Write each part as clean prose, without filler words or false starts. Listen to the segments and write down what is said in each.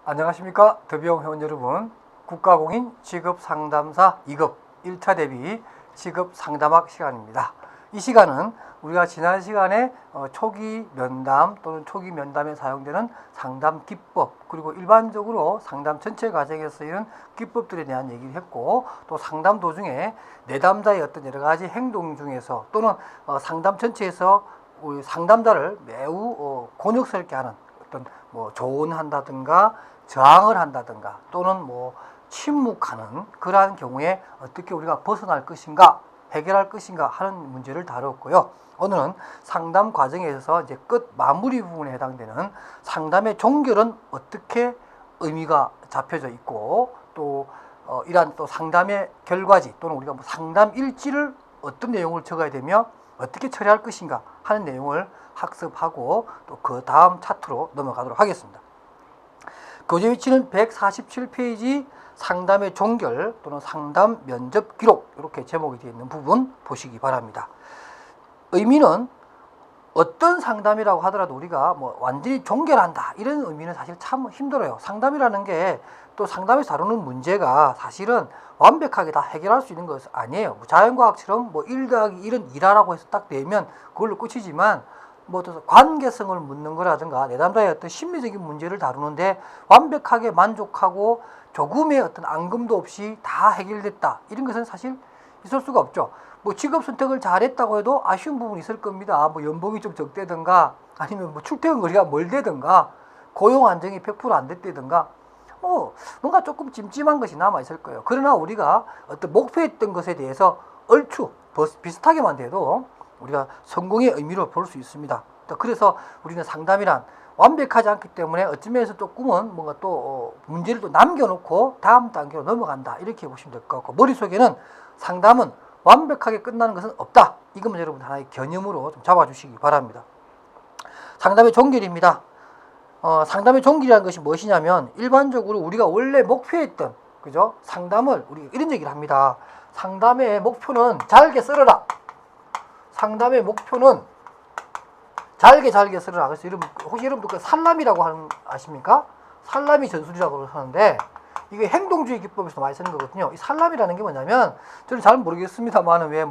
안녕하십니까 더비용 회원 여러분. 국가공인 취급상담사 2급 1차 대비 취급상담학 시간입니다. 이 시간은 우리가 지난 시간에 초기 면담 또는 초기 면담에 사용되는 상담 기법, 그리고 일반적으로 상담 전체 과정에서 쓰이는 기법들에 대한 얘기를 했고, 또 상담 도중에 내담자의 어떤 여러 가지 행동 중에서 또는 상담 전체에서 우리 상담자를 매우 곤욕스럽게 하는 어떤 조언한다든가 저항을 한다든가 또는 침묵하는 그러한 경우에 어떻게 우리가 벗어날 것인가, 해결할 것인가 하는 문제를 다뤘고요. 오늘은 상담 과정에서 이제 끝 마무리 부분에 해당되는 상담의 종결은 어떻게 의미가 잡혀져 있고, 또 이러한 또 상담의 결과지 또는 우리가 상담 일지를 어떤 내용을 적어야 되며 어떻게 처리할 것인가 하는 내용을 학습하고 또 그 다음 차트로 넘어가도록 하겠습니다. 교재 위치는 147페이지 상담의 종결 또는 상담 면접 기록, 이렇게 제목이 되어 있는 부분 보시기 바랍니다. 의미는 어떤 상담이라고 하더라도 우리가 완전히 종결한다 이런 의미는 사실 참 힘들어요. 상담이라는 게 또 상담에서 다루는 문제가 사실은 완벽하게 다 해결할 수 있는 것은 아니에요. 자연과학처럼 1 더하기 1은 2라고 해서 딱 되면 그걸로 끝이지만, 관계성을 묻는 거라든가 내담자의 어떤 심리적인 문제를 다루는데 완벽하게 만족하고 조금의 어떤 앙금도 없이 다 해결됐다 이런 것은 사실 있을 수가 없죠. 직업 선택을 잘했다고 해도 아쉬운 부분이 있을 겁니다. 연봉이 좀 적대든가 아니면 출퇴근 거리가 멀대든가 고용 안정이 100% 안 됐다든가 뭔가 조금 찜찜한 것이 남아 있을 거예요. 그러나 우리가 어떤 목표했던 것에 대해서 얼추 비슷하게만 돼도 우리가 성공의 의미로 볼 수 있습니다. 그래서 우리는 상담이란 완벽하지 않기 때문에 어쩌면서 조금은 뭔가 또 문제를 또 남겨놓고 다음 단계로 넘어간다 이렇게 보시면 될 것 같고, 머릿속에는 상담은 완벽하게 끝나는 것은 없다. 이것만 여러분 하나의 개념으로 좀 잡아주시기 바랍니다. 상담의 종결입니다. 상담의 종결이라는 것이 무엇이냐면, 일반적으로 우리가 원래 목표했던 상담을 우리가 이런 얘기를 합니다. 상담의 목표는 잘게 썰어라. 상담의 목표는 잘게 썰어라. 그래서 혹시 여러분도 그 살라미라고 아십니까? 살라미 전술이라고 하는데, 이게 행동주의 기법에서 많이 쓰는 거거든요. 이 살라미라는 게 뭐냐면, 저는 잘 모르겠습니다만은 왜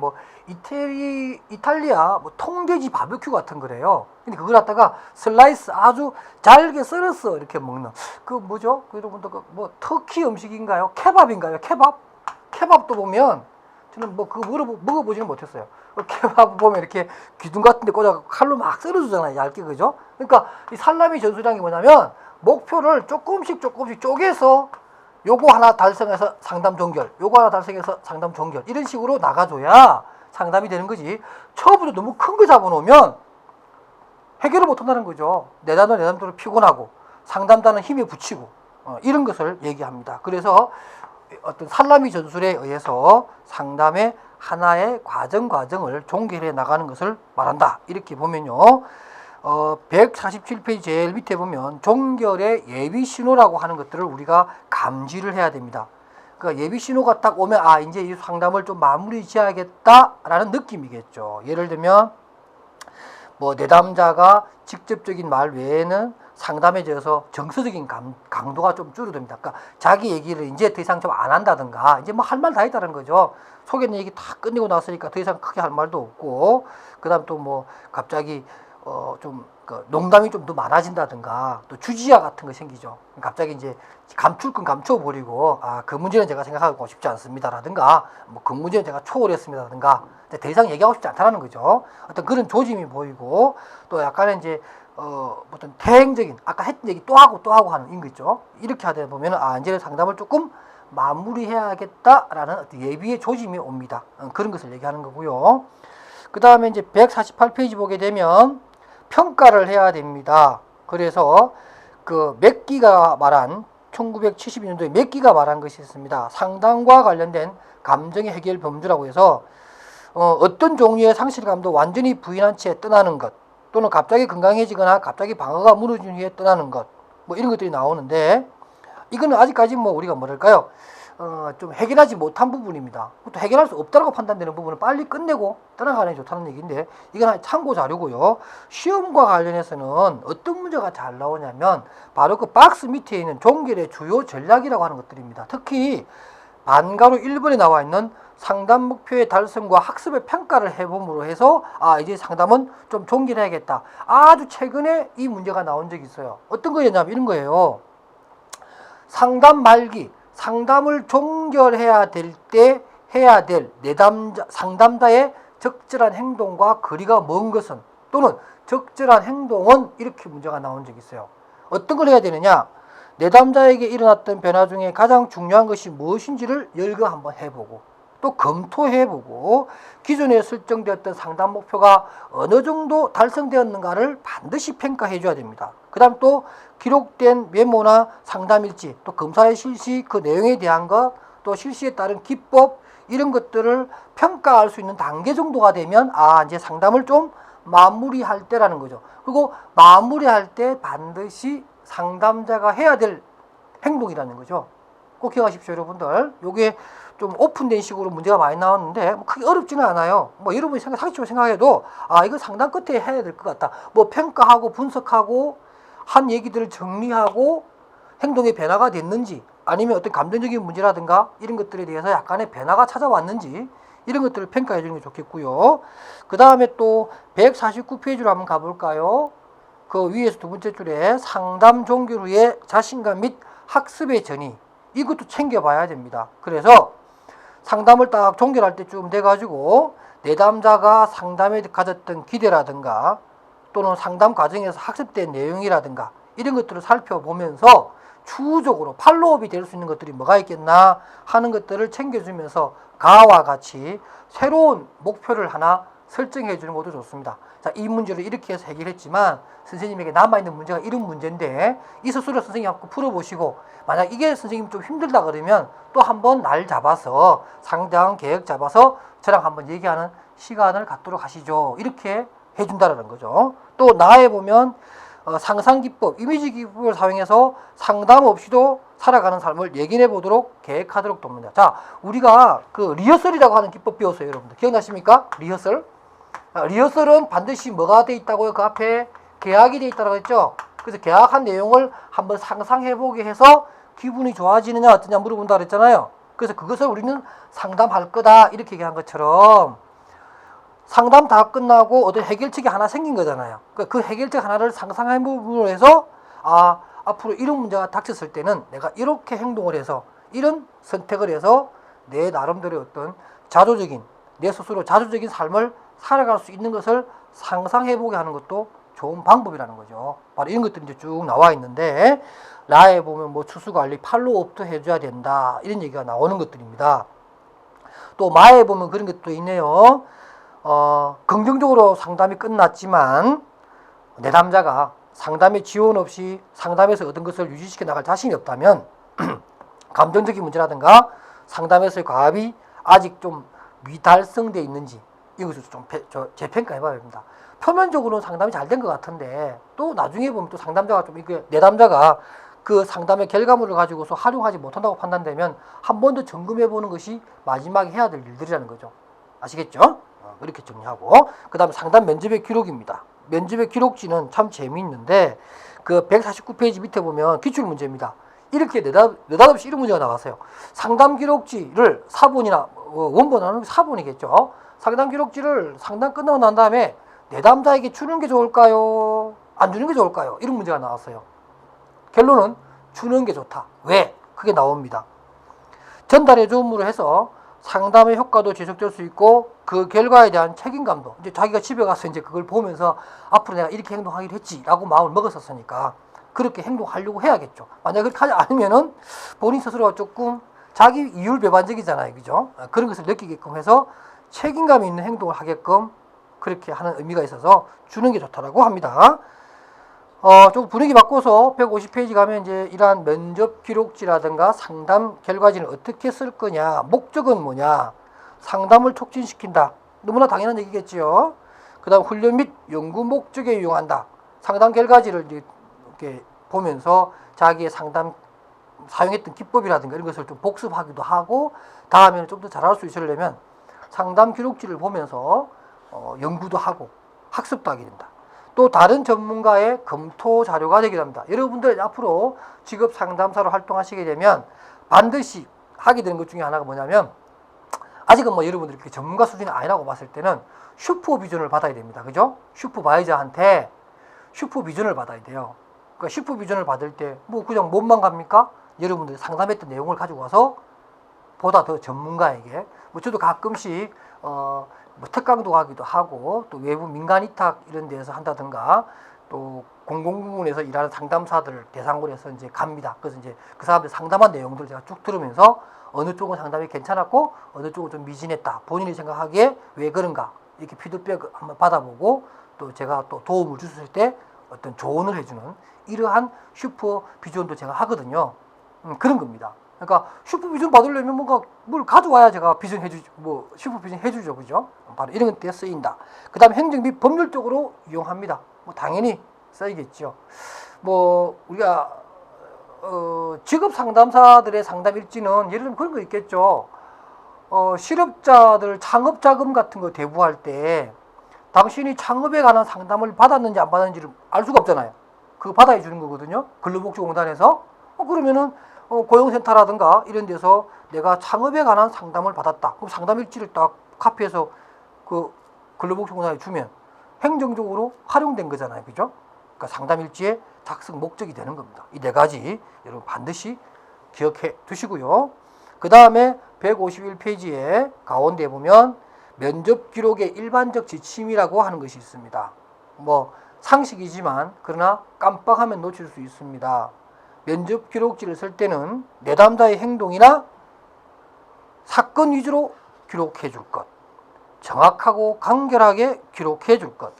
이탈리아 통돼지 바베큐 같은 거래요. 근데 그걸 갖다가 슬라이스 아주 잘게 썰어서 이렇게 먹는 그 뭐죠? 그 여러분들 터키 음식인가요? 케밥인가요? 케밥도 보면 저는 그거 먹어보지는 못했어요. 케밥 보면 이렇게 기둥 같은 데 꽂아 칼로 막 썰어주잖아요. 얇게, 그죠? 그러니까 이 살라미 전술이라는 게 뭐냐면, 목표를 조금씩 쪼개서 요거 하나 달성해서 상담 종결, 요거 하나 달성해서 상담 종결, 이런 식으로 나가줘야 상담이 되는 거지. 처음부터 너무 큰 거 잡아놓으면 해결을 못 한다는 거죠. 내담자로 피곤하고 상담자는 힘에 부치고 이런 것을 얘기합니다. 그래서 어떤 살라미 전술에 의해서 상담의 하나의 과정을 종결해 나가는 것을 말한다. 이렇게 보면요. 147페이지 제일 밑에 보면 종결의 예비 신호라고 하는 것들을 우리가 감지를 해야 됩니다. 그러니까 예비 신호가 딱 오면 이제 이 상담을 좀 마무리 지어야겠다라는 느낌이겠죠. 예를 들면 내담자가 직접적인 말 외에는 상담에 대해서 정서적인 강도가 좀 줄어듭니다. 그러니까 자기 얘기를 이제 더 이상 좀 안 한다든가, 이제 할 말 다 했다는 거죠. 속에 있는 얘기 다 끝내고 났으니까 더 이상 크게 할 말도 없고, 그 다음 또 갑자기 농담이 좀 더 많아진다든가, 또 주지야 같은 거 생기죠. 갑자기 이제 감출 건 감춰버리고, 그 문제는 제가 생각하고 싶지 않습니다라든가, 그 문제는 제가 초월했습니다라든가, 더 이상 얘기하고 싶지 않다는 거죠. 어떤 그런 조짐이 보이고, 또 약간의 이제 어떤 대행적인, 아까 했던 얘기 또 하고 하는 거 있죠. 이렇게 하다 보면은 이제 상담을 조금 마무리해야겠다라는 어떤 예비의 조짐이 옵니다. 그런 것을 얘기하는 거고요. 그 다음에 이제 148페이지 보게 되면 평가를 해야 됩니다. 그래서 맥기가 말한 1972년도에 맥기가 말한 것이 있습니다. 상담과 관련된 감정의 해결 범주라고 해서 어떤 종류의 상실감도 완전히 부인한 채 떠나는 것, 또는 갑자기 건강해지거나 갑자기 방어가 무너진 후에 떠나는 것, 이런 것들이 나오는데, 이거는 아직까지 우리가 뭐랄까요? 좀 해결하지 못한 부분입니다. 또 해결할 수 없다고 판단되는 부분은 빨리 끝내고 떠나가는 게 좋다는 얘기인데 이건 참고 자료고요. 시험과 관련해서는 어떤 문제가 잘 나오냐면 바로 그 박스 밑에 있는 종결의 주요 전략이라고 하는 것들입니다. 특히 반가로 1번에 나와 있는 상담 목표의 달성과 학습의 평가를 해봄으로 해서 이제 상담은 좀 종결해야겠다. 아주 최근에 이 문제가 나온 적이 있어요. 어떤 거였냐면 이런 거예요. 상담 말기, 상담을 종결해야 될 때 해야 될 상담자의 적절한 행동과 거리가 먼 것은 또는 적절한 행동은 이렇게 문제가 나온 적이 있어요. 어떤 걸 해야 되느냐? 내담자에게 일어났던 변화 중에 가장 중요한 것이 무엇인지를 열거 한번 해보고 또 검토해보고 기존에 설정되었던 상담 목표가 어느 정도 달성되었는가를 반드시 평가해 줘야 됩니다. 그 다음 또 기록된 메모나 상담일지 또 검사의 실시 그 내용에 대한 것 또 실시에 따른 기법 이런 것들을 평가할 수 있는 단계 정도가 되면 이제 상담을 좀 마무리할 때라는 거죠. 그리고 마무리할 때 반드시 상담자가 해야 될 행동이라는 거죠. 꼭 기억하십시오, 여러분들. 요게 좀 오픈된 식으로 문제가 많이 나왔는데 크게 어렵지는 않아요. 여러분이 상식적으로 생각해도 이거 상담 끝에 해야 될 것 같다. 평가하고 분석하고 한 얘기들을 정리하고 행동의 변화가 됐는지 아니면 어떤 감정적인 문제라든가 이런 것들에 대해서 약간의 변화가 찾아왔는지 이런 것들을 평가해 주는 게 좋겠고요. 그 다음에 또 149페이지로 한번 가볼까요? 그 위에서 두 번째 줄에 상담 종결 후에 자신감 및 학습의 전이 이것도 챙겨봐야 됩니다. 그래서 상담을 딱 종결할 때쯤 돼가지고 내담자가 상담에 가졌던 기대라든가 또는 상담 과정에서 학습된 내용이라든가 이런 것들을 살펴보면서 추후적으로 팔로업이 될 수 있는 것들이 뭐가 있겠나 하는 것들을 챙겨주면서 가와 같이 새로운 목표를 하나 설정해 주는 것도 좋습니다. 자, 이 문제를 이렇게 해서 해결했지만 선생님에게 남아있는 문제가 이런 문제인데 이 스스로 선생님 한번 풀어보시고 만약 이게 선생님 좀 힘들다 그러면 또 한번 날 잡아서 상담 계획 잡아서 저랑 한번 얘기하는 시간을 갖도록 하시죠. 이렇게 해준다는 거죠. 또 나에 보면 상상기법, 이미지 기법을 사용해서 상담 없이도 살아가는 삶을 예견해 보도록 계획하도록 돕니다. 자, 우리가 그 리허설이라고 하는 기법 배웠어요, 여러분들. 기억나십니까? 리허설. 리허설은 반드시 뭐가 돼 있다고요? 그 앞에 계약이 돼 있다고 했죠? 그래서 계약한 내용을 한번 상상해 보게 해서 기분이 좋아지느냐 어떠냐 물어본다 그랬잖아요. 그래서 그것을 우리는 상담할 거다 이렇게 얘기한 것처럼 상담 다 끝나고 어떤 해결책이 하나 생긴 거잖아요. 그 해결책 하나를 상상해 보므로 해서 앞으로 이런 문제가 닥쳤을 때는 내가 이렇게 행동을 해서 이런 선택을 해서 내 나름대로 어떤 내 스스로 자조적인 삶을 살아갈 수 있는 것을 상상해보게 하는 것도 좋은 방법이라는 거죠. 바로 이런 것들이 이제 쭉 나와 있는데 라에 보면 추수관리, 팔로우업도 해줘야 된다 이런 얘기가 나오는 것들입니다. 또 마에 보면 그런 것도 있네요. 긍정적으로 상담이 끝났지만 내담자가 상담에 지원 없이 상담에서 얻은 것을 유지시켜 나갈 자신이 없다면 감정적인 문제라든가 상담에서의 과업이 아직 좀 미달성되어 있는지 이것을 좀 재평가해 봐야 됩니다. 표면적으로는 상담이 잘 된 것 같은데 또 나중에 보면 또 상담자가 좀 내담자가 그 상담의 결과물을 가지고서 활용하지 못한다고 판단되면 한 번 더 점검해 보는 것이 마지막에 해야 될 일들이라는 거죠. 아시겠죠? 이렇게 정리하고 그 다음에 상담 면접의 기록입니다. 면접의 기록지는 참 재미있는데 그 149페이지 밑에 보면 기출문제입니다. 이렇게 느닷없이 이런 문제가 나왔어요. 상담 기록지를 4번이나 원본은 4번이겠죠. 상담 기록지를 상담 끝나고 난 다음에 내담자에게 주는 게 좋을까요? 안 주는 게 좋을까요? 이런 문제가 나왔어요. 결론은 주는 게 좋다. 왜? 그게 나옵니다. 전달해 줌으로 해서 상담의 효과도 지속될 수 있고 그 결과에 대한 책임감도 이제 자기가 집에 가서 이제 그걸 보면서 앞으로 내가 이렇게 행동하기로 했지라고 마음을 먹었었으니까 그렇게 행동하려고 해야겠죠. 만약 그렇게 하지 않으면은 본인 스스로가 조금 자기 이율배반적이잖아요, 그죠? 그런 것을 느끼게끔 해서 책임감 있는 행동을 하게끔 그렇게 하는 의미가 있어서 주는 게 좋다라고 합니다. 좀 분위기 바꿔서 150페이지 가면 이제 이러한 면접 기록지라든가 상담 결과지는 어떻게 쓸 거냐, 목적은 뭐냐, 상담을 촉진시킨다. 너무나 당연한 얘기겠지요. 그 다음 훈련 및 연구 목적에 이용한다. 상담 결과지를 이렇게 보면서 자기의 상담 사용했던 기법이라든가 이런 것을 좀 복습하기도 하고 다음에는 좀 더 잘할 수 있으려면 상담 기록지를 보면서 연구도 하고 학습도 하게 된다. 또 다른 전문가의 검토 자료가 되기도 합니다. 여러분들 앞으로 직업 상담사로 활동하시게 되면 반드시 하게 되는 것 중에 하나가 뭐냐면 아직은 뭐 여러분들이 그렇게 전문가 수준이 아니라고 봤을 때는 슈퍼비전을 받아야 됩니다. 그죠? 슈퍼바이저한테 슈퍼비전을 받아야 돼요. 그러니까 슈퍼비전을 받을 때 뭐 그냥 몸만 갑니까? 여러분들이 상담했던 내용을 가지고 와서 보다 더 전문가에게 뭐 저도 가끔씩 뭐 특강도 가기도 하고 또 외부 민간 위탁 이런 데서 한다든가 또 공공부문에서 일하는 상담사들 대상으로 해서 이제 갑니다. 그래서 이제 그 사람들 상담한 내용들 제가 쭉 들으면서 어느 쪽은 상담이 괜찮았고 어느 쪽은 좀 미진했다. 본인이 생각하기에 왜 그런가 이렇게 피드백을 한번 받아보고 또 제가 또 도움을 주실 때 어떤 조언을 해주는 이러한 슈퍼 비전도 제가 하거든요. 그런 겁니다. 그러니까 슈퍼 비전 받으려면 뭔가 뭘 가져와야 제가 비전 해주죠. 뭐 슈퍼 비전 해주죠, 그죠? 바로 이런 데 쓰인다. 그다음에 행정 및 법률적으로 이용합니다. 뭐 당연히 써야겠죠. 뭐 우리가 직업 상담사들의 상담 일지는 예를 들면 그런 거 있겠죠. 실업자들 창업 자금 같은 거 대부할 때 당신이 창업에 관한 상담을 받았는지 안 받았는지를 알 수가 없잖아요. 그거 받아야 주는 거거든요. 근로복지공단에서. 그러면은 고용센터라든가 이런 데서 내가 창업에 관한 상담을 받았다. 그럼 상담 일지를 딱 카피해서 그 근로복지공단에 주면 행정적으로 활용된 거잖아요. 그죠? 그러니까 상담 일지의 작성 목적이 되는 겁니다. 이 네 가지 여러분 반드시 기억해 두시고요. 그 다음에 151페이지에 가운데 보면 면접 기록의 일반적 지침이라고 하는 것이 있습니다. 뭐 상식이지만 그러나 깜빡하면 놓칠 수 있습니다. 면접 기록지를 쓸 때는 내담자의 행동이나 사건 위주로 기록해 줄 것, 정확하고 간결하게 기록해 줄 것.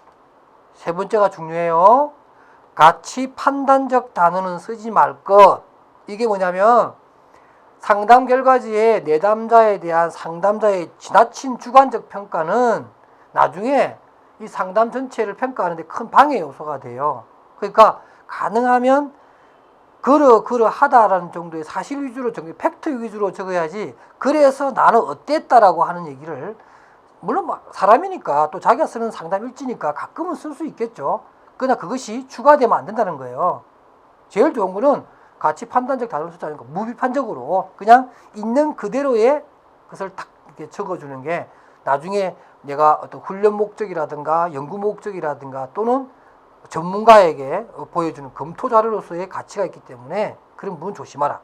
세 번째가 중요해요. 가치 판단적 단어는 쓰지 말 것. 이게 뭐냐면 상담 결과지에 내담자에 대한 상담자의 지나친 주관적 평가는 나중에 이 상담 전체를 평가하는 데 큰 방해 요소가 돼요. 그러니까 가능하면 그러하다라는 정도의 사실 위주로 팩트 위주로 적어야지. 그래서 나는 어땠다라고 하는 얘기를 물론 사람이니까 또 자기가 쓰는 상담 일지니까 가끔은 쓸 수 있겠죠. 그러나 그것이 추가되면 안 된다는 거예요. 제일 좋은 거는 가치 판단적 단어를 쓰지 않고 무비판적으로 그냥 있는 그대로의 것을 딱 이렇게 적어주는 게 나중에 내가 어떤 훈련 목적이라든가 연구 목적이라든가 또는 전문가에게 보여주는 검토 자료로서의 가치가 있기 때문에 그런 부분 조심하라.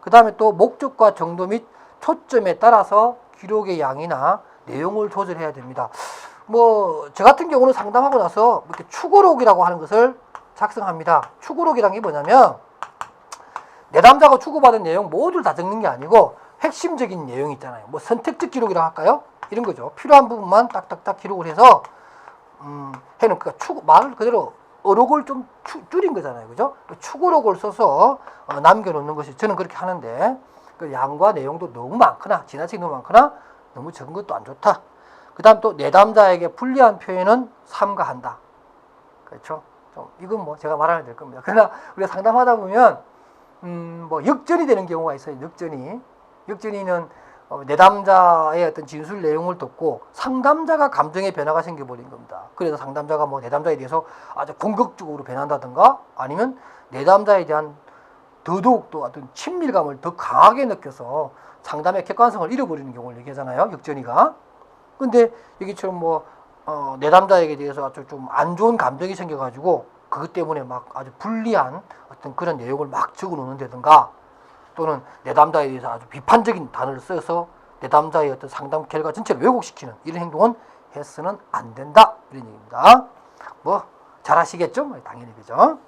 그 다음에 또 목적과 정도 및 초점에 따라서 기록의 양이나 내용을 조절해야 됩니다. 뭐 저 같은 경우는 상담하고 나서 이렇게 추구록이라고 하는 것을 작성합니다. 추구록이란 게 뭐냐면 내담자가 추구받은 내용 모두를 다 적는 게 아니고 핵심적인 내용이 있잖아요. 뭐 선택적 기록이라고 할까요? 이런 거죠. 필요한 부분만 딱딱딱 기록을 해서 해놓은 그러니까 말을 그대로 어록을 좀 줄인 거잖아요. 그죠? 추구록을 써서 남겨놓는 것이 저는 그렇게 하는데 그 양과 내용도 너무 많거나 지나치게 너무 많거나 너무 적은 것도 안 좋다. 그 다음 또 내담자에게 불리한 표현은 삼가한다. 그렇죠? 이건 뭐 제가 말하면 될 겁니다. 그러나 우리가 상담하다 보면 뭐 역전이 되는 경우가 있어요. 역전이는 내담자의 어떤 진술 내용을 듣고 상담자가 감정의 변화가 생겨버린 겁니다. 그래서 상담자가 뭐 내담자에 대해서 아주 공격적으로 변한다든가 아니면 내담자에 대한 더더욱 또 어떤 친밀감을 더 강하게 느껴서 상담의 객관성을 잃어버리는 경우를 얘기하잖아요. 역전이가. 근데 여기처럼 뭐 내담자에게 대해서 아주 좀 안 좋은 감정이 생겨가지고 그것 때문에 막 아주 불리한 어떤 그런 내용을 막 적어 놓는다든가 또는 내담자에 대해서 아주 비판적인 단어를 써서 내담자의 어떤 상담 결과 전체를 왜곡시키는 이런 행동은 해서는 안 된다. 이런 얘기입니다. 뭐 잘 아시겠죠? 당연히 그죠?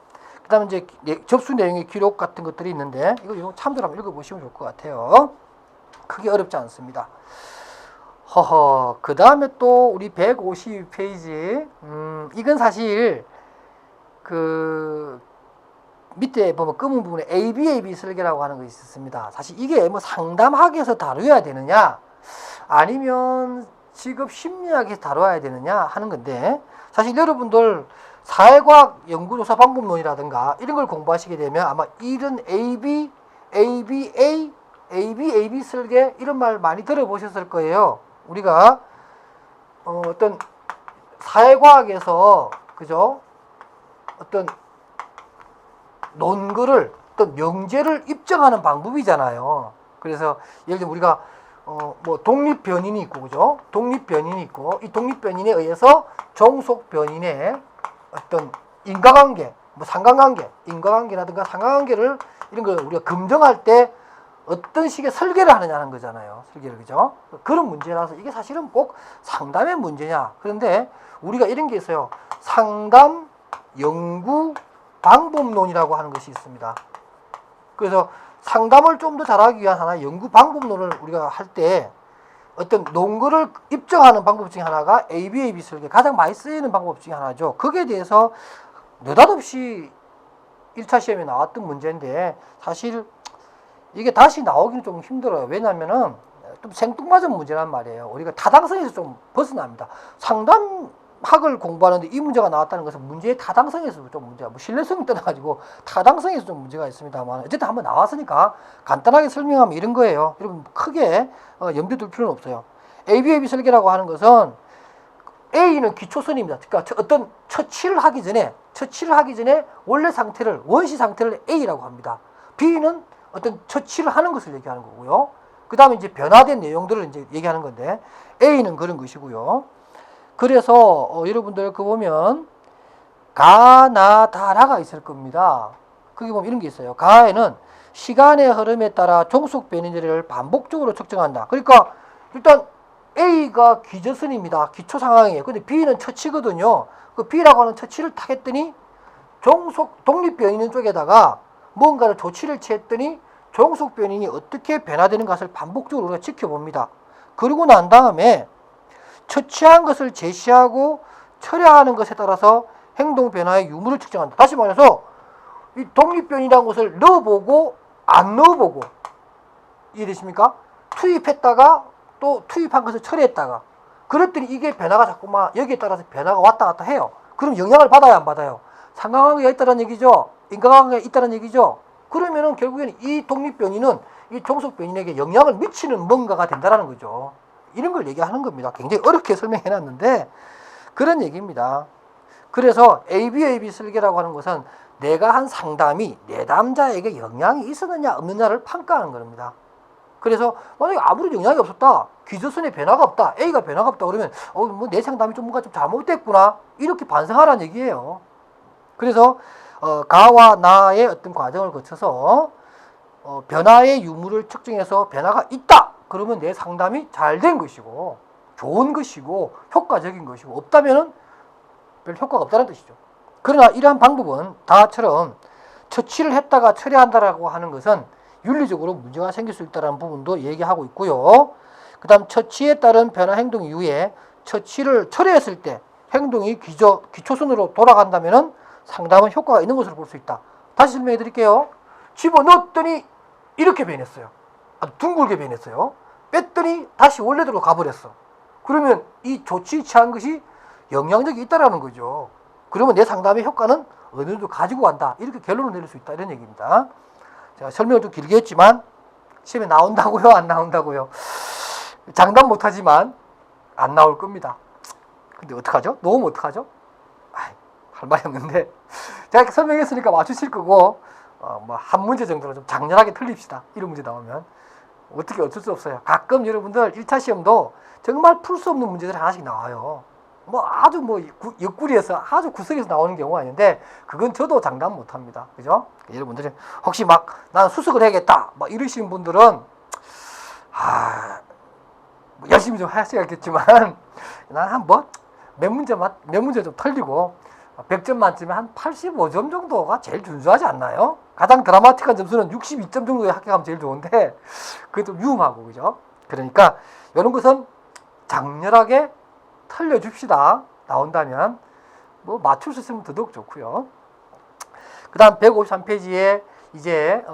그 다음에 이제 접수 내용의 기록 같은 것들이 있는데 이거 참조를 한번 읽어보시면 좋을 것 같아요. 크게 어렵지 않습니다. 그 다음에 또 우리 152페이지 이건 사실 그 밑에 보면 검은 부분에 ABAB 설계라고 하는 것이 있습니다. 사실 이게 뭐 상담학에서 다뤄야 되느냐 아니면 직업 심리학에서 다뤄야 되느냐 하는 건데 사실 여러분들 사회과학 연구조사 방법론이라든가 이런 걸 공부하시게 되면 아마 이런 AB ABA, AB 설계 이런 말 많이 들어보셨을 거예요. 우리가 어떤 사회과학에서 그죠? 어떤 논거를 어떤 명제를 입증하는 방법이잖아요. 그래서 예를 들면 우리가 뭐 독립 변인이 있고 그죠? 독립 변인이 있고 이 독립 변인에 의해서 종속 변인의 어떤 인과관계, 뭐 상관관계, 인과관계라든가 상관관계를 이런 걸 우리가 검증할 때 어떤 식의 설계를 하느냐는 거잖아요. 설계를 그죠? 그런 문제라서 이게 사실은 꼭 상담의 문제냐? 그런데 우리가 이런 게 있어요. 상담 연구 방법론이라고 하는 것이 있습니다. 그래서 상담을 좀 더 잘하기 위한 하나의 연구 방법론을 우리가 할 때 어떤 논거를 입증하는 방법 중에 하나가 ABAB 설계, 가장 많이 쓰이는 방법 중에 하나죠. 거기에 대해서 느닷없이 1차 시험에 나왔던 문제인데 사실 이게 다시 나오기는 좀 힘들어요. 왜냐면은 좀 생뚱맞은 문제란 말이에요. 우리가 타당성에서 좀 벗어납니다. 상담학을 공부하는데 이 문제가 나왔다는 것은 문제의 타당성에서 좀 문제가, 뭐 신뢰성이 떠나가지고 타당성에서 좀 문제가 있습니다만 어쨌든 한번 나왔으니까 간단하게 설명하면 이런 거예요. 여러분 크게 염두에 둘 필요는 없어요. ABAB 설계라고 하는 것은 A는 기초선입니다. 그러니까 어떤 처치를 하기 전에 원래 상태를, 원시 상태를 A라고 합니다. B는 어떤 처치를 하는 것을 얘기하는 거고요. 그 다음에 이제 변화된 내용들을 이제 얘기하는 건데, A는 그런 것이고요. 그래서, 여러분들 그 보면, 가나다라가 있을 겁니다. 거기 보면 이런 게 있어요. 가에는 시간의 흐름에 따라 종속 변이를 반복적으로 측정한다. 그러니까, 일단, A가 기저선입니다. 기초 상황이에요. 근데 B는 처치거든요. 그 B라고 하는 처치를 딱 했더니, 독립 변이는 쪽에다가 뭔가를 조치를 취했더니 종속 변인이 어떻게 변화되는 것을 반복적으로 우리가 지켜봅니다. 그러고 난 다음에 처치한 것을 제시하고 철회하는 것에 따라서 행동 변화의 유무를 측정한다. 다시 말해서 이 독립 변이라는 것을 넣어보고 안 넣어보고, 이해되십니까? 투입했다가 또 투입한 것을 처리했다가, 그랬더니 이게 변화가 자꾸만 여기에 따라서 변화가 왔다 갔다 해요. 그럼 영향을 받아야 안 받아요? 상관관계가 있다는 얘기죠. 인과관계가 있다는 얘기죠. 그러면은 결국에는 이 독립변이는 이 종속변인에게 영향을 미치는 뭔가가 된다는 거죠. 이런 걸 얘기하는 겁니다. 굉장히 어렵게 설명해놨는데 그런 얘기입니다. 그래서 ABAB 설계라고 하는 것은 내가 한 상담이 내담자에게 영향이 있었느냐 없느냐를 평가하는 겁니다. 그래서 만약에 아무리 영향이 없었다, 기저선에 변화가 없다, A가 변화가 없다 그러면 뭐 내 상담이 좀 뭔가 좀 잘못됐구나 이렇게 반성하라는 얘기예요. 그래서 가와 나의 어떤 과정을 거쳐서 변화의 유무를 측정해서 변화가 있다 그러면 내 상담이 잘 된 것이고 좋은 것이고 효과적인 것이고, 없다면은 별 효과가 없다는 뜻이죠. 그러나 이러한 방법은 다처럼 처치를 했다가 처리한다라고 하는 것은 윤리적으로 문제가 생길 수 있다는 부분도 얘기하고 있고요. 그 다음 처치에 따른 변화 행동 이후에 처치를 처리했을 때 행동이 기초선으로 돌아간다면은 상담은 효과가 있는 것으로 볼 수 있다. 다시 설명해 드릴게요. 집어넣었더니 이렇게 변했어요. 둥글게 변했어요. 뺐더니 다시 원래대로 가버렸어. 그러면 이 조치 취한 것이 영향력이 있다라는 거죠. 그러면 내 상담의 효과는 어느 정도 가지고 간다. 이렇게 결론을 내릴 수 있다. 이런 얘기입니다. 제가 설명을 좀 길게 했지만 시험에 나온다고요? 안 나온다고요? 장담 못하지만 안 나올 겁니다. 근데 어떡하죠? 놓으면 어떡하죠? 할 말이 없는데 제가 이렇게 설명했으니까 맞추실 거고, 뭐 한 문제 정도는 좀 장렬하게 틀립시다. 이런 문제 나오면 어떻게 어쩔 수 없어요. 가끔 여러분들 1차 시험도 정말 풀 수 없는 문제들이 하나씩 나와요. 뭐 아주 뭐 옆구리에서 아주 구석에서 나오는 경우가 있는데 그건 저도 장담 못합니다. 그죠? 여러분들이 혹시 막 나는 수석을 해야겠다 막 이러시는 분들은 뭐 열심히 좀 하셔야겠지만 나는 몇 문제 좀 틀리고 100점 만점에 한 85점 정도가 제일 준수하지 않나요? 가장 드라마틱한 점수는 62점 정도에 합격하면 제일 좋은데 그게 좀 위험하고, 그죠? 그러니까 이런 것은 장렬하게 틀려줍시다. 나온다면 뭐 맞출 수 있으면 더더욱 좋고요. 그 다음 153페이지에 이제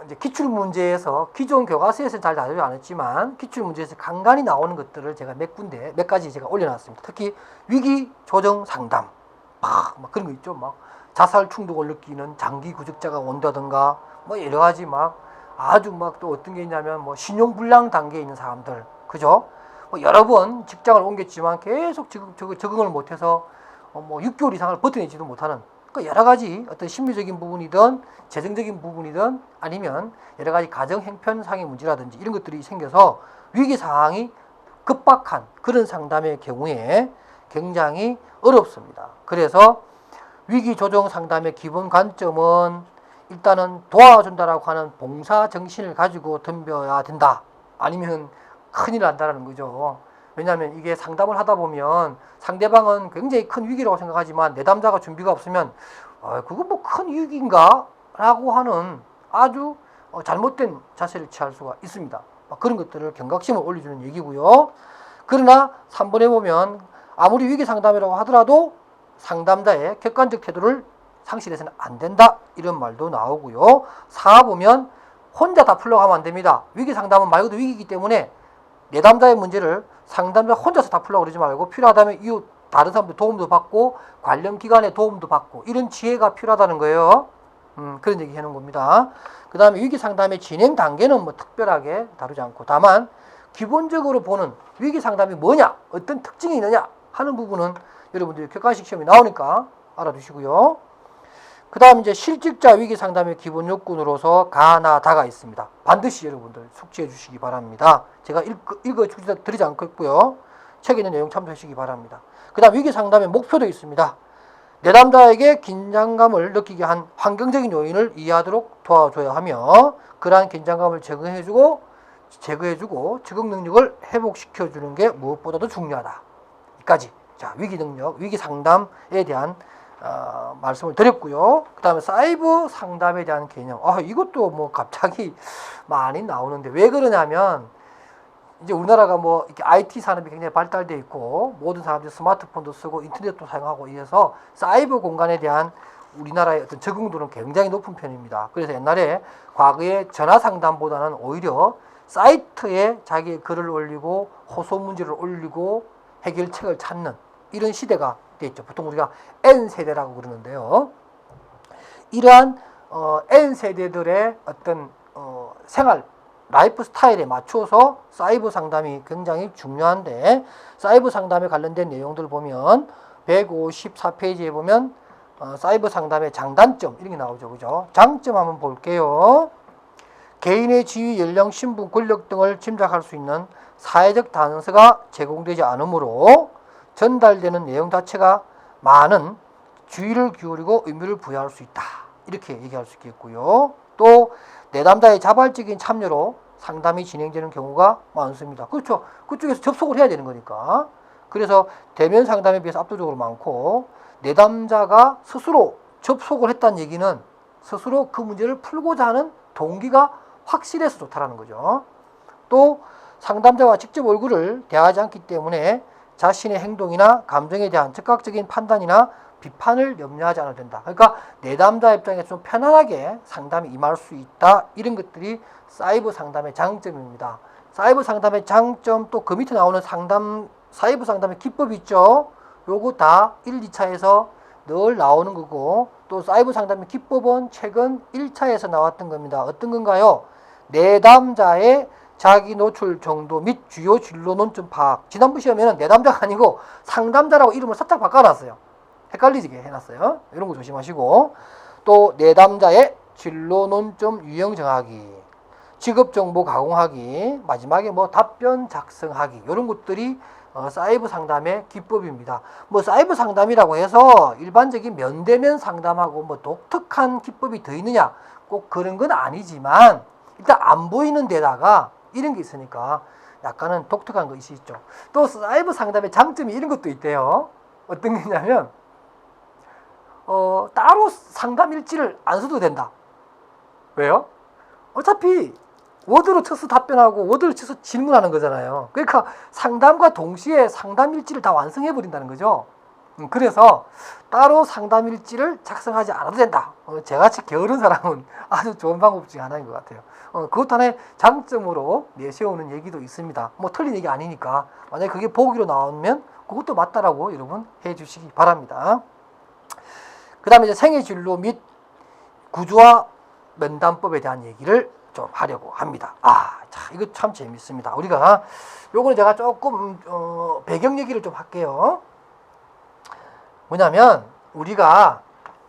이제 기출문제에서 기존 교과서에서는 잘 다루지 않았지만 기출문제에서 간간히 나오는 것들을 제가 몇 가지 제가 올려놨습니다. 특히 위기 조정 상담, 막 그런 거 있죠. 막 자살 충동을 느끼는 장기 구직자가 온다든가 뭐 여러 가지 막 아주 막 또 어떤 게 있냐면 뭐 신용불량 단계에 있는 사람들, 그죠? 뭐 여러 번 직장을 옮겼지만 계속 적응을 못해서 뭐 6개월 이상을 버텨내지도 못하는 그 여러 가지 어떤 심리적인 부분이든 재정적인 부분이든 아니면 여러 가지 가정 형편상의 문제라든지 이런 것들이 생겨서 위기 상황이 급박한 그런 상담의 경우에 굉장히 어렵습니다. 그래서 위기 조정 상담의 기본 관점은 일단은 도와준다라고 하는 봉사 정신을 가지고 덤벼야 된다. 아니면 큰일 난다라는 거죠. 왜냐하면 이게 상담을 하다 보면 상대방은 굉장히 큰 위기라고 생각하지만 내담자가 준비가 없으면 그거 뭐 큰 위기인가? 라고 하는 아주 잘못된 자세를 취할 수가 있습니다. 그런 것들을 경각심을 올려주는 얘기고요. 그러나 3번에 보면 아무리 위기 상담이라고 하더라도 상담자의 객관적 태도를 상실해서는 안 된다. 이런 말도 나오고요. 4 보면 혼자 다 풀려고 하면 안 됩니다. 위기 상담은 말 그대로 위기이기 때문에 내담자의 문제를 상담자 혼자서 다 풀려고 그러지 말고 필요하다면 이웃 다른 사람들 도움도 받고 관련 기관의 도움도 받고 이런 지혜가 필요하다는 거예요. 그런 얘기 하는 겁니다. 그 다음에 위기 상담의 진행 단계는 뭐 특별하게 다루지 않고 다만 기본적으로 보는 위기 상담이 뭐냐, 어떤 특징이 있느냐 하는 부분은 여러분들이 객관식 시험이 나오니까 알아두시고요. 그 다음 이제 실직자 위기 상담의 기본 요건으로서 가나 다가 있습니다. 반드시 여러분들 숙지해 주시기 바랍니다. 제가 읽어 드리지 않겠고요. 책에 있는 내용 참조하시기 바랍니다. 그 다음 위기 상담의 목표도 있습니다. 내담자에게 긴장감을 느끼게 한 환경적인 요인을 이해하도록 도와줘야 하며 그러한 긴장감을 제거해주고 적응 능력을 회복시켜주는 게 무엇보다도 중요하다. 여기까지. 자, 위기 능력, 위기 상담에 대한 말씀을 드렸고요. 그 다음에 사이버 상담에 대한 개념. 이것도 뭐 갑자기 많이 나오는데 왜 그러냐면 이제 우리나라가 뭐 이렇게 IT 산업이 굉장히 발달되어 있고 모든 사람들이 스마트폰도 쓰고 인터넷도 사용하고 이래서 사이버 공간에 대한 우리나라의 어떤 적응도는 굉장히 높은 편입니다. 그래서 옛날에 과거에 전화 상담보다는 오히려 사이트에 자기의 글을 올리고 호소 문제를 올리고 해결책을 찾는 이런 시대가 됐죠. 보통 우리가 N세대라고 그러는데요. 이러한 N세대들의 어떤 생활 라이프 스타일에 맞춰서 사이버 상담이 굉장히 중요한데 사이버 상담에 관련된 내용들 보면 154페이지에 보면 사이버 상담의 장단점 이런 게 나오죠. 그죠? 장점 한번 볼게요. 개인의 지위, 연령, 신분, 권력 등을 짐작할 수 있는 사회적 단서가 제공되지 않으므로 전달되는 내용 자체가 많은 주의를 기울이고 의미를 부여할 수 있다. 이렇게 얘기할 수 있겠고요. 또 내담자의 자발적인 참여로 상담이 진행되는 경우가 많습니다. 그렇죠. 그쪽에서 접속을 해야 되는 거니까. 그래서 대면 상담에 비해서 압도적으로 많고 내담자가 스스로 접속을 했다는 얘기는 스스로 그 문제를 풀고자 하는 동기가 확실해서 좋다라는 거죠. 또 상담자와 직접 얼굴을 대하지 않기 때문에 자신의 행동이나 감정에 대한 즉각적인 판단이나 비판을 염려하지 않아도 된다. 그러니까 내담자 입장에서 좀 편안하게 상담이 임할 수 있다. 이런 것들이 사이버 상담의 장점입니다. 사이버 상담의 장점 또 그 밑에 나오는 사이버 상담의 기법이 있죠. 요거 다 1, 2차에서 늘 나오는 거고 또 사이버 상담의 기법은 최근 1차에서 나왔던 겁니다. 어떤 건가요? 내담자의 자기 노출 정도 및 주요 진로 논점 파악. 지난번 시험에는 내담자가 아니고 상담자라고 이름을 살짝 바꿔놨어요. 헷갈리게 해놨어요. 이런 거 조심하시고 또 내담자의 진로 논점 유형 정하기, 직업 정보 가공하기, 마지막에 뭐 답변 작성하기 이런 것들이 사이버 상담의 기법입니다. 뭐 사이버 상담이라고 해서 일반적인 면대면 상담하고 뭐 독특한 기법이 더 있느냐 꼭 그런 건 아니지만 일단 안 보이는 데다가 이런 게 있으니까 약간은 독특한 것이 있죠. 또 사이버 상담의 장점이 이런 것도 있대요. 어떤 게 있냐면 따로 상담 일지를 안 써도 된다. 왜요? 어차피 워드로 쳐서 답변하고 워드로 쳐서 질문하는 거잖아요. 그러니까 상담과 동시에 상담 일지를 다 완성해 버린다는 거죠. 그래서 따로 상담 일지를 작성하지 않아도 된다. 저같이 게으른 사람은 아주 좋은 방법 중에 하나인 것 같아요. 그것도 하나의 장점으로 내세우는 얘기도 있습니다. 뭐 틀린 얘기 아니니까 만약에 그게 보기로 나오면 그것도 맞다라고 여러분 해주시기 바랍니다. 그 다음에 이제 생애 진로 및 구조화 면담법에 대한 얘기를 좀 하려고 합니다. 자, 이거 참 재밌습니다. 우리가 요거는 제가 조금 배경 얘기를 좀 할게요. 뭐냐면 우리가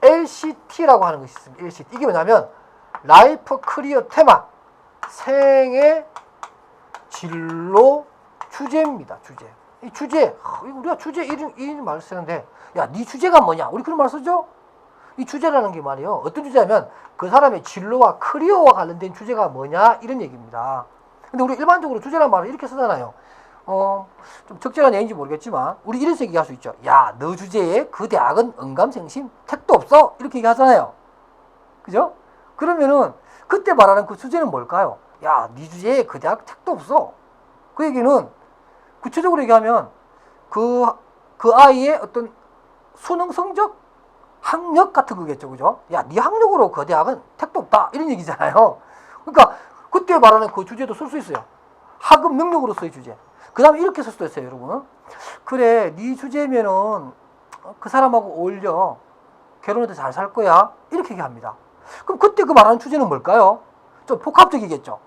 LCT라고 하는 것이 있습니다. LCT. 이게 뭐냐면 라이프 크리어 테마, 생애 진로 주제입니다. 주제. 이 주제, 우리가 주제 이런 말을 쓰는데, 야, 네 주제가 뭐냐? 우리 그런 말 쓰죠? 이 주제라는 게 말이요. 어떤 주제냐면 그 사람의 진로와 커리어와 관련된 주제가 뭐냐? 이런 얘기입니다. 근데 우리 일반적으로 주제란 말을 이렇게 쓰잖아요. 좀 적절한 얘기인지 모르겠지만 우리 이래서 얘기할 수 있죠. 야, 너 주제에 그 대학은 언감생심, 택도 없어. 이렇게 얘기하잖아요. 그죠? 그러면은 그때 말하는 그 주제는 뭘까요? 야, 네 주제에 그 대학 택도 없어. 그 얘기는 구체적으로 얘기하면 그 아이의 어떤 수능 성적, 학력 같은 거겠죠. 그죠? 야, 네 학력으로 그 대학은 택도 없다. 이런 얘기잖아요. 그러니까 그때 말하는 그 주제도 쓸 수 있어요. 학업 능력으로서의 주제. 그 다음에 이렇게 쓸 수도 있어요, 여러분. 그래, 네 주제면은 그 사람하고 어울려. 결혼해도 잘 살 거야. 이렇게 얘기합니다. 그럼 그때 그 말하는 주제는 뭘까요? 좀 복합적이겠죠.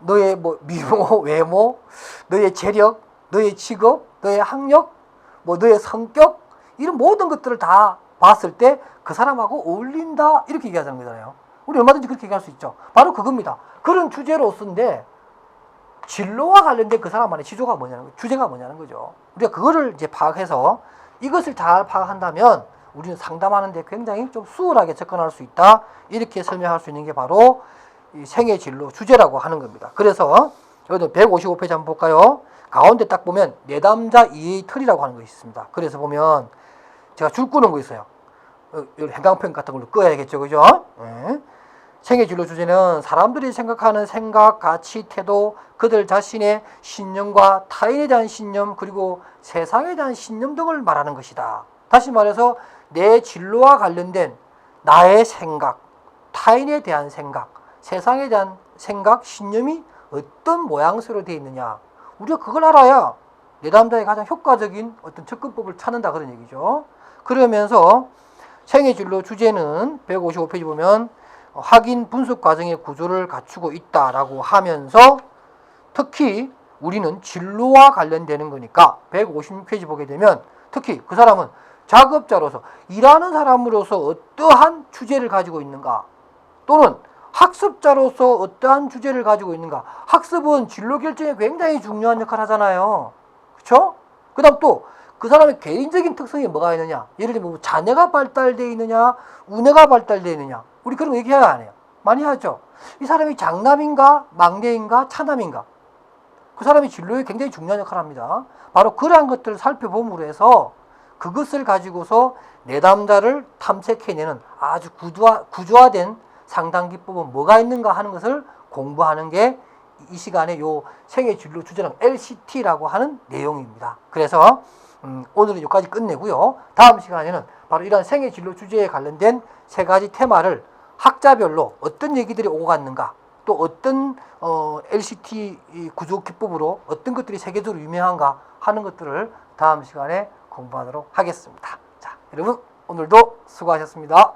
너의 뭐 미모, 외모, 너의 재력, 너의 직업, 너의 학력, 뭐 너의 성격, 이런 모든 것들을 다 봤을 때 그 사람하고 어울린다. 이렇게 얘기하자는 거잖아요. 우리 얼마든지 그렇게 얘기할 수 있죠. 바로 그겁니다. 그런 주제로서인데 진로와 관련된 그 사람만의 지조가 뭐냐는 거죠. 주제가 뭐냐는 거죠. 우리가 그거를 이제 파악해서 이것을 잘 파악한다면 우리는 상담하는데 굉장히 좀 수월하게 접근할 수 있다. 이렇게 설명할 수 있는 게 바로 이 생애 진로 주제라고 하는 겁니다. 그래서 여기도 155페이지 한번 볼까요? 가운데 딱 보면 내담자 이해의 틀이라고 하는 것이 있습니다. 그래서 보면 제가 줄 끄는 거 있어요. 행강편 같은 걸로 꺼야겠죠. 그죠? 네. 생애 진로 주제는 사람들이 생각하는 생각, 가치, 태도, 그들 자신의 신념과 타인에 대한 신념, 그리고 세상에 대한 신념 등을 말하는 것이다. 다시 말해서 내 진로와 관련된 나의 생각, 타인에 대한 생각, 세상에 대한 생각, 신념이 어떤 모양새로 되어 있느냐. 우리가 그걸 알아야 내담자의 가장 효과적인 어떤 접근법을 찾는다 그런 얘기죠. 그러면서 생애 진로 주제는 155페이지 보면 확인 분석 과정의 구조를 갖추고 있다라고 하면서 특히 우리는 진로와 관련되는 거니까 156페이지 보게 되면 특히 그 사람은 작업자로서 일하는 사람으로서 어떠한 주제를 가지고 있는가 또는 학습자로서 어떠한 주제를 가지고 있는가. 학습은 진로 결정에 굉장히 중요한 역할을 하잖아요. 그렇죠? 그 다음 또 그 사람의 개인적인 특성이 뭐가 있느냐. 예를 들면 뭐 자뇌가 발달되어 있느냐 우뇌가 발달되어 있느냐. 우리 그런 거 얘기해야 안 해요. 많이 하죠. 이 사람이 장남인가 막내인가 차남인가. 그 사람이 진로에 굉장히 중요한 역할을 합니다. 바로 그러한 것들을 살펴봄으로 해서 그것을 가지고서 내담자를 탐색해내는 아주 구조화된 상담 기법은 뭐가 있는가 하는 것을 공부하는 게 이 시간에 요 생애 진로 주제랑 LCT라고 하는 내용입니다. 그래서 오늘은 여기까지 끝내고요. 다음 시간에는 바로 이런 생애 진로 주제에 관련된 세 가지 테마를 학자별로 어떤 얘기들이 오고 갔는가 또 어떤 LCT 구조 기법으로 어떤 것들이 세계적으로 유명한가 하는 것들을 다음 시간에 공부하도록 하겠습니다. 자, 여러분 오늘도 수고하셨습니다.